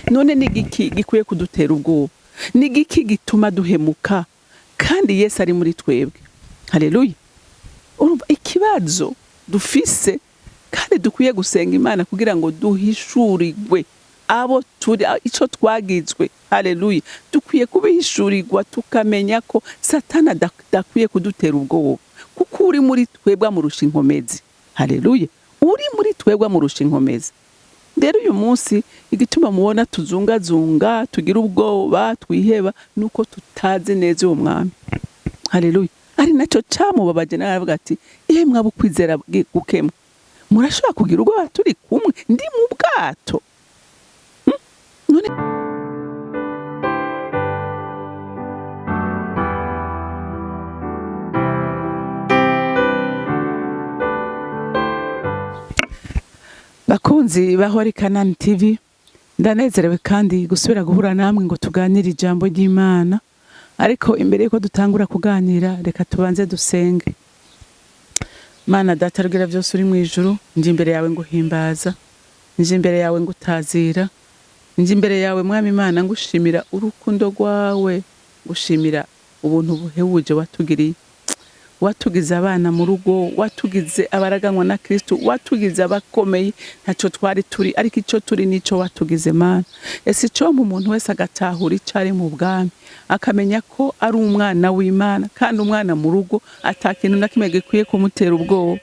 none n'igiki gikwiye kudutera ubwoba, n'igiki gituma duhemuka kandi Yesu ari muri twebwe. Haleluya. Urumva ikibazo dufise kandi dukwiye gusenga Imana kugira ngo duhishurirwe abo turi ico twagizwe. Haleluya. Dukwiye kubihishurirwa tukamenya ko Satana dakwiye kudutera ubwoba, kuko uri muri twebwe amurusha inkomezi. Haleluya. Uri muri twebwe amurusha inkomezi. Rero uyu munsi igituma mubona tuzungazunga, tugira ubwoba, twiheba, nuko tutazi neza uwo mwami. Haleluya. Ari naco camubabaje naravuga ati mwaba kwizera gukemwe, murashobora kugira ubwoba turi kumwe ndi mu bwato. None bakunzi bahori CANAAN TV, ndanezerewe kandi gusubira guhura namwe ngo tuganire ijambo ry'Imana. Ariko imbere yuko dutangura kuganira, reka tubanze dusenge. Mana data rugira byose uri mu ijuru, nje imbere yawe nguhimbaza, nje imbere yawe ngutazira, nje imbere yawe mwami Imana ngushimira urukundo rwawe, ngushimira ubuntu buhebuje watugiriye. Watugize abana mu rugo, watugize abaraganwa na Kristo, watugize abakomeye ntaco twari turi, ariko ico turi nico watugize Mana. Ese cyo mu muntu wese agatahura icari mu bwami, akamenya ko ari umwana w'Imana, kandi umwana mu rugo atakintu na kimwe gikwiye kumutera ubwoba.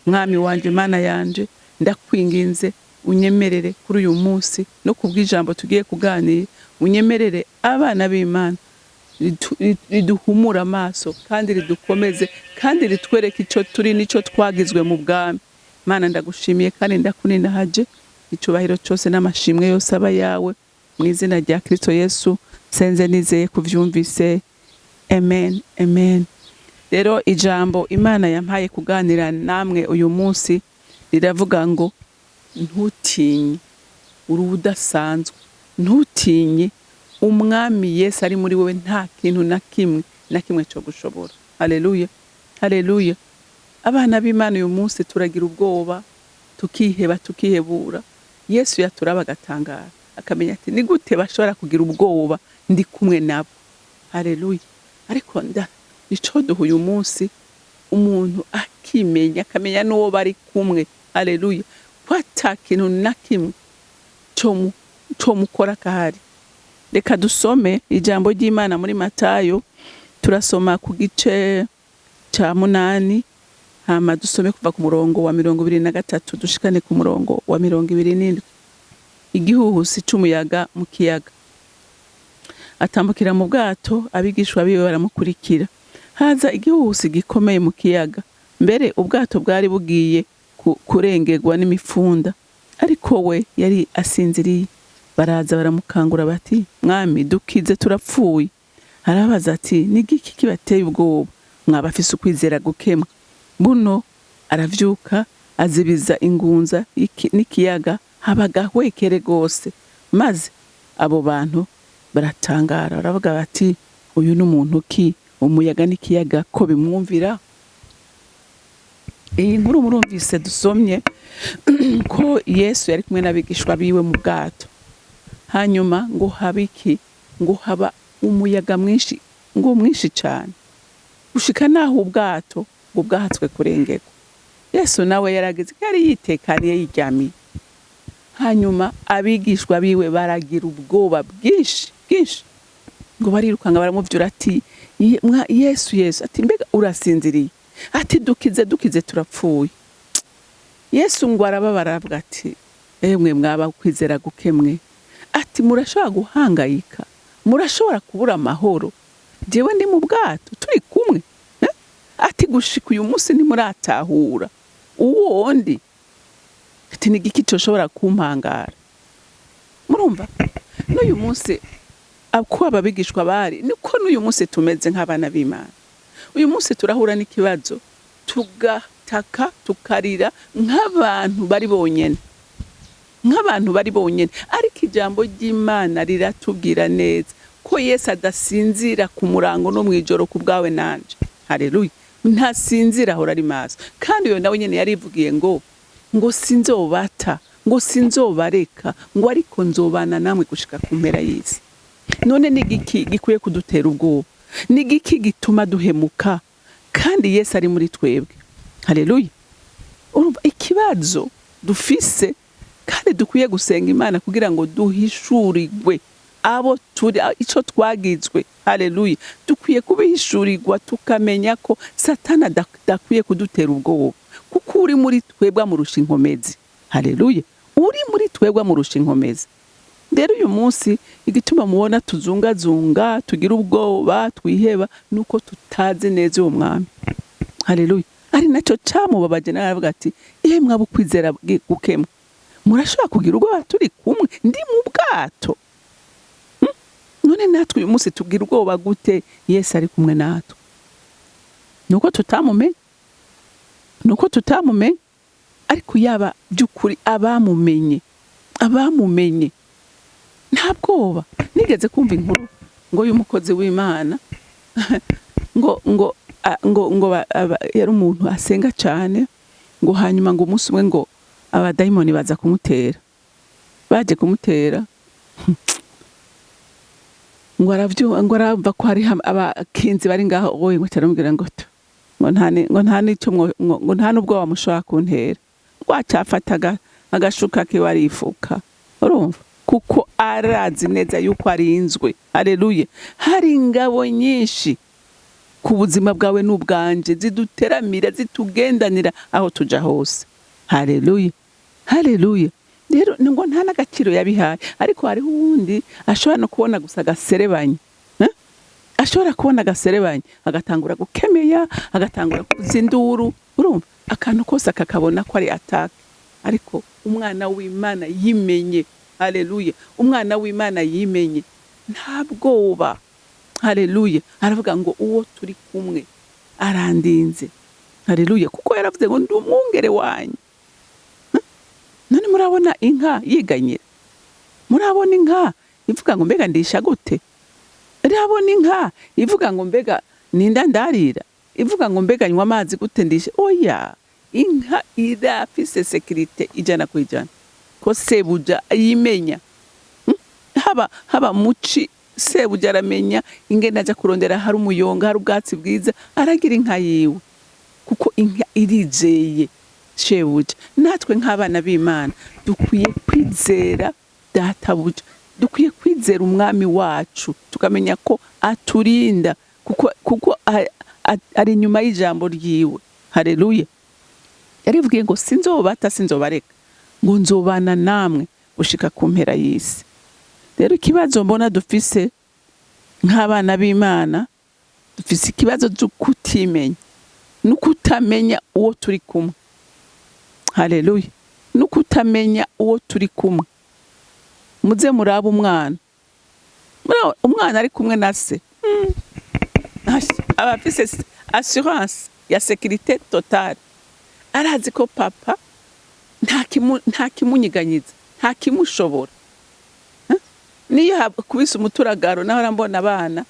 Mwami wanje Mana yanje, ndakwinginze unyemerere kuri uyu munsi no kubw'ijambo tugiye kuganira, unyemerere abana b'Imana riduhumura amaso kandi ridukomeze kandi ritwereke ico turi nico twagizwe mu bwami. Mana ndagushimiye kandi ndakuninahaje, icubahiro cyose n'amashimwe yose aba yawe mu izina rya Kristo Yesu senze nizeye kuvyumvise. Amen, amen. Rero ijambo Imana yampaye kuganira namwe uyu munsi riravuga ngo ntutinye, uri udasanzwe, ntutinye, umwami Yesu ari muri wewe, nta kintu na kimwe cyo gushobora. Haleluya. Haleluya. Abana b'Imana uyu munsi turagira ubwoba, tukiheba, tukihebura. Yesu yaturaba agatangara, akamenya ati ni gute bashobora kugira ubwoba ndi kumwe nabo. Haleluya. Ariko ico duha uyu munsi umuntu akimenya, akamenya n'uwo bari kumwe. Haleluya. Kwata kintu na kimwe cyo mukora kahari. Reka dusome ijambo ry'Imana muri Matayo, turasoma ku gice ca 8, hama dusome kuva ku murongo wa 23 dushikane ku murongo wa 27. Igihuhusi c'umuyaga mu kiyaga. Atambukira mu bwato, abigishwa biwe baramukurikira. Haza igihuhusi gikomeye mu kiyaga, mbere ubwato bwari bugiye kurengerwa n'imifunda, ariko we yari asinziriye. Baraza baramukangura bati, mwami dukize turapfuye. Arabaza ati, nigiki kibateye ubwoba, mwabafise ukwizera gukemwa? Buno aravyuka azibiza ingunza n'ikiyaga, habagahwekere gose. Maze abo bantu baratangara, baravuga bati, uyu n'umuntu ki, umuyaga n'ikiyaga ko bimwumvira? Iyi nkuru murumvise dusomye ko Yesu yari kumwe n'abigishwa biwe mu bwato. Hanyuma ngo habiki, ngo haba umuyaga mwinshi, ngo mwinshi cyane, ushika naho ubwato ngo bwahatswe kurengerwa. Yesu nawe yarageze, yari yitekaniye yiryamiye. Hanyuma abigishwa biwe baragira ubwoba bwinshi, ngo barirukanga baramuvyura ati, Yesu ati mbega urasinziriye? Ati dukize turapfuye. Yesu ngo arababara avuga ati, emwe mwaba kwizera gukemwe, ati murashobora guhangayika, murashobora kubura amahoro, jewe ndi mu bwato turi kumwe. Ati gushika uyu munsi ntimuratahura uwo ndi, ati nigiki coshobora kumpangara? Murumva n'uyu munsi ko ababigishwa bari, niko n'uyu munsi tumeze nk'abana b'Imana. Uyu munsi turahura n'ikibazo, tugataka tukarira nk'abantu bari bonyene, ariko ijambo ry'Imana riratubwira neza ko Yesu adasinzira ku murango no mwijoro ku bwawe nanje. Haleluya. Ntasinzira, ahora ari maso. Kandi uyo nawe nyene yarivugiye ngo sinzobata ngo sinzobareka, ngo ariko nzobana namwe gushika ku mpera y'isi. None ni igiki gikwiye kudutera ubwoba? Ni igiki gituma duhemuka kandi Yesu ari muri twebwe? Haleluya. Urumva ikibazo dufise kandi dukwiye gusenga Imana kugira ngo duhishurirwe abo turi ico twagizwe. Haleluya. Dukwiye kubihishurirwa tukamenya ko Satana dakwiye kudutera ubwoba, kuko uri muri twebwe amurusha inkomezi. Haleluya. Uri muri twebwe amurusha inkomezi. Rero uyu munsi igituma mubona tuzungazunga, tugira ubwoba, twiheba, nuko tutazi neza uwo mwami. Haleluya. Ari naco camubabaje naravuga ati mwaba ukwizera gukemwa, murashobora kugira ubwoba turi kumwe ndi mu bwato. None natwe uyu munsi tugira ubwoba gute Yesu ari kumwe natwe? Nuko tutamumenye, ariko yaba by'ukuri abamumenye nta bwoba. Nigeze kumva inkuru ngo y'umukozi w'Imana ngo yari umuntu asenga cyane, ngo hanyuma ngo umunsi umwe ngo abadayimoni baza kumutera, baje kumutera ngo arava ko hari abakinzi bari ngaho, wowe ngo taramubwira ngo nta nubwo wamushobora kuntera, ngo acafata agashuka ke warifuka. Urumva kuko arazi neza yuko arinzwe. Haleluya. Hari ingabo nyinshi ku buzima bwawe n'ubwanje ziduteramira, zitugendanira aho tuja hose. Haleluya. Rero ngo nta n'agaciro yabihaye, ariko hariho uwundi ashobora no kubona gusa gaserebanye. Ashobora kubona gaserebanye agatangura gukemeya, agatangura kuzinduru. Urumva akantu kose akakabona ko ari attack, ariko umwana w'Imana yimenye. Haleluya. Umwana w'Imana yimenye nta bwoba. Haleluya. Aravuga ngo uwo turi kumwe arandinze. Haleluya. Kuko yaravuze ngo ndi umwungere wanyu. None murabona inka yiganyira? Murabona inka ivuga ngo mbega ndisha gute? Murabona inka ivuga ngo mbega ninda ndarira? Ivuga ngo mbega nywa amazi gute ndisha? Oya. Inka irafise security ijana ku ijana ko sebuja yimenya. Haba muci sebuja aramenya ingene aja kurondera hari umuyonga, hari ubwatsi bwiza, aragira inka yiwe, kuko inka irizeye shebuja. Natwe nk'abana b'Imana dukwiye kwizera databuja, dukwiye kwizera umwami wacu, tukamenya ko aturinda, kuko ari nyuma y'ijambo ryiwe. Haleluya. Yarivugiye ngo sinzobareka, ngo nzobana namwe gushika ku mpera y'isi. Rero ikibazo mbona dufise nk'abana b'Imana, dufise ikibazo cyo kutimenya n'ukutamenya uwo turi kumwe. Haleluya. N'ukutamenya uwo turi kumwe. Muze muraba umwana ari kumwe na se, abafise assurance ya sécurité totale. Arazi ko papa nta kimunyiganyiza, nta kimushobora. Niyo kubisa umuturagaro, naho arambona abana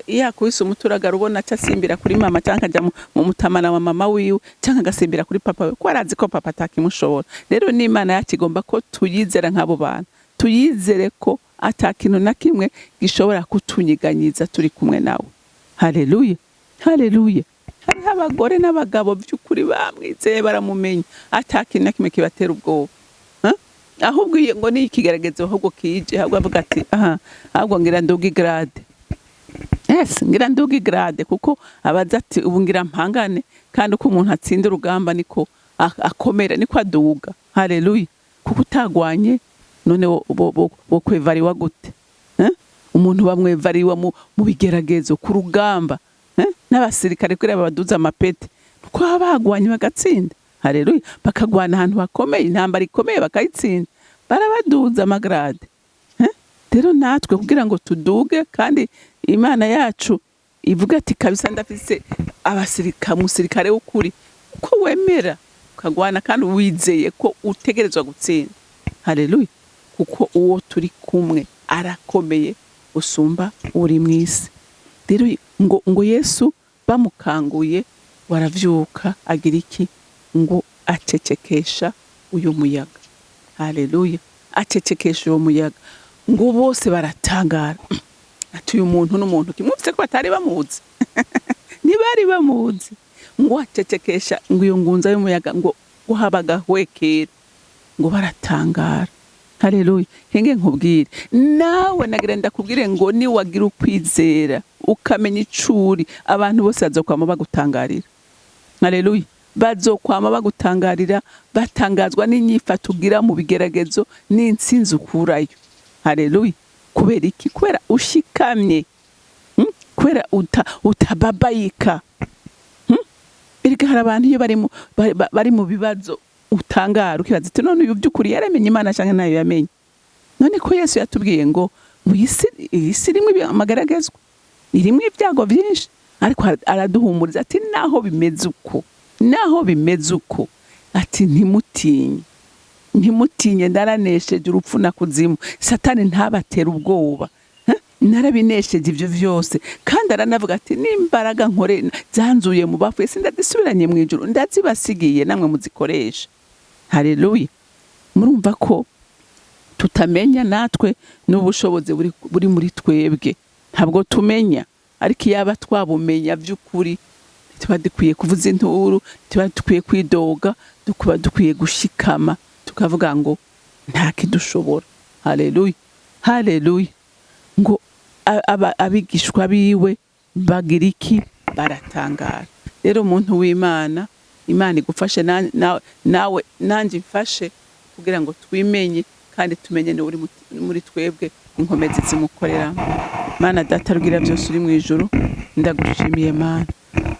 yakubise umuturagaro ubona acasimbira kuri mama cyangwa ajya mu mutamana wa mama wiwe cyangwa agasimbira kuri papa we, ko arazi ko papa atakimushobora. Rero n'Imana yakigomba ko tuyizera nk'abo bana, tuyizere ko atakintu na kimwe gishobora kutunyiganyiza turi kumwe nawe. Haleluya. Hariho abagore n'abagabo by'ukuri bamwizeye, baramumenya, atakintu na kimwe kibatera ubwoba. Ahubwo ngo ni ikigaragazo ahubwo kije, ahubwo avuga ati ahubwo ngira ndugi grade. Yes, ngira ndugi grade, kuko abaza ati ubu ngira mpangane, kandi uko umuntu atsinda urugamba niko akomera, niko aduga. Haleluya. Kuko utagwanye none wo kwevariwa gute? Umuntu bamwevariwa mu bigeragezo ku rugamba, n'abasirikare kuri abaduza amapete, kuko abagwanye bagatsinda. Haleluya. Bakagwana ahantu hakomeye, intambara ikomeye bakayitsinda, barabaduza amagrade. Rero natwe kugira ngo tuduge, kandi Imana yacu ivuga ati kabisa ndafise umusirikare w'ukuri, uko wemera ukagwana kandi wizeye ko utegerezwa gutsinda. Haleluya. Kuko uwo turi kumwe arakomeye usumba uri mwisi. Rero ngo Yesu bamukanguye waravyuka agira iki? Ngo acecekesha uyu muyaga. haleluya, acecekesha uwo muyaga ngo bose baratangara ati uyu muntu n'umuntu kimwumvise ko batari bamuzi ntibari bamuzi ngo acecekesha ngo iyo ngunza y'umuyaga ngo habaga hwekera ngo baratangara. Haleluya. Henge nkubwire nawe nagira ndakubwire ngo ni wagira ukwizera ukamenya icuri abantu bose bazokwama bagutangarira. Haleluya. Bazokwama bagutangarira batangazwa n'inyifato ugira mu bigeragezo n'intsinzi ukurayo. Haleluya. Kubera iki? Kubera ushikamye, kubera utababayika. Erega hari abantu iyo bari mu bibazo utangara ukibaza ati none uyu by'ukuri yaramenye Imana cyangwa nayo yamenye. None ko Yesu yatubwiye ngo mu isi rimwe amagaragazwa irimo ibyago byinshi, ariko araduhumuriza ati naho bimeze uko ati ntimutinye ndaranesheje urupfu na kuzimu, Satani ntabatera ubwoba, narabinesheje ibyo byose. Kandi aranavuga ati n'imbaraga nkore zanzuye mu bapfuye sindadisubiranye mu ijuru ndazibasigiye namwe muzikoresha. Haleluya. Murumva ko tutamenya natwe n'ubushobozi buri muri twebwe, ntabwo tumenya, ariko yaba twabumenya by'ukuri tuba dukwiye kuvuza inturu, tuba dukwiye kwidoga, tuba dukwiye gushikama tukavuga ngo nta kidushobora. Haleluya. Haleluya. Ngo abigishwa biwe bagira iki? Baratangara. Rero umuntu w'Imana, Imana igufashe nawe nanjye mfashe kugira ngo twimenye kandi tumenye ni uri muri twebwe inkomezi zimukorera. Mana data rugira byose uri mu ijuru, ndagushimiye Mana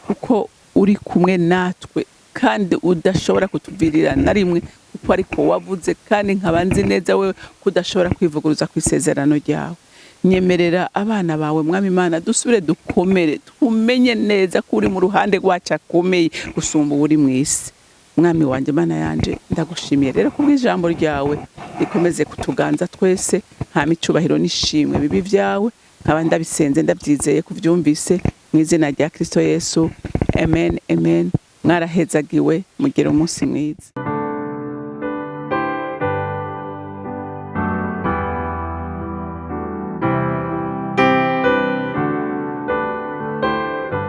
kuko uri kumwe natwe kandi udashobora kutuvirira na rimwe, kuko ariko wavuze kandi nkaba nzi neza wewe kudashobora kwivuguruza ku isezerano ryawe. Nyemerera abana bawe Mwami Imana dusubire dukomere, tumenye neza ko uri mu ruhande rwacu akomeye gusumba uri mu isi. Mwami wanje Mana yanje ndagushimiye rero kubw'ijambo ryawe rikomeze kutuganza twese, nta micubahiro n'ishimwe bibi byawe, nkaba ndabisenze ndabyizeye kuvyumvise mu izina rya Kristo Yesu. Amen, amen. Mwarahezagiwe, mugire umunsi mwiza.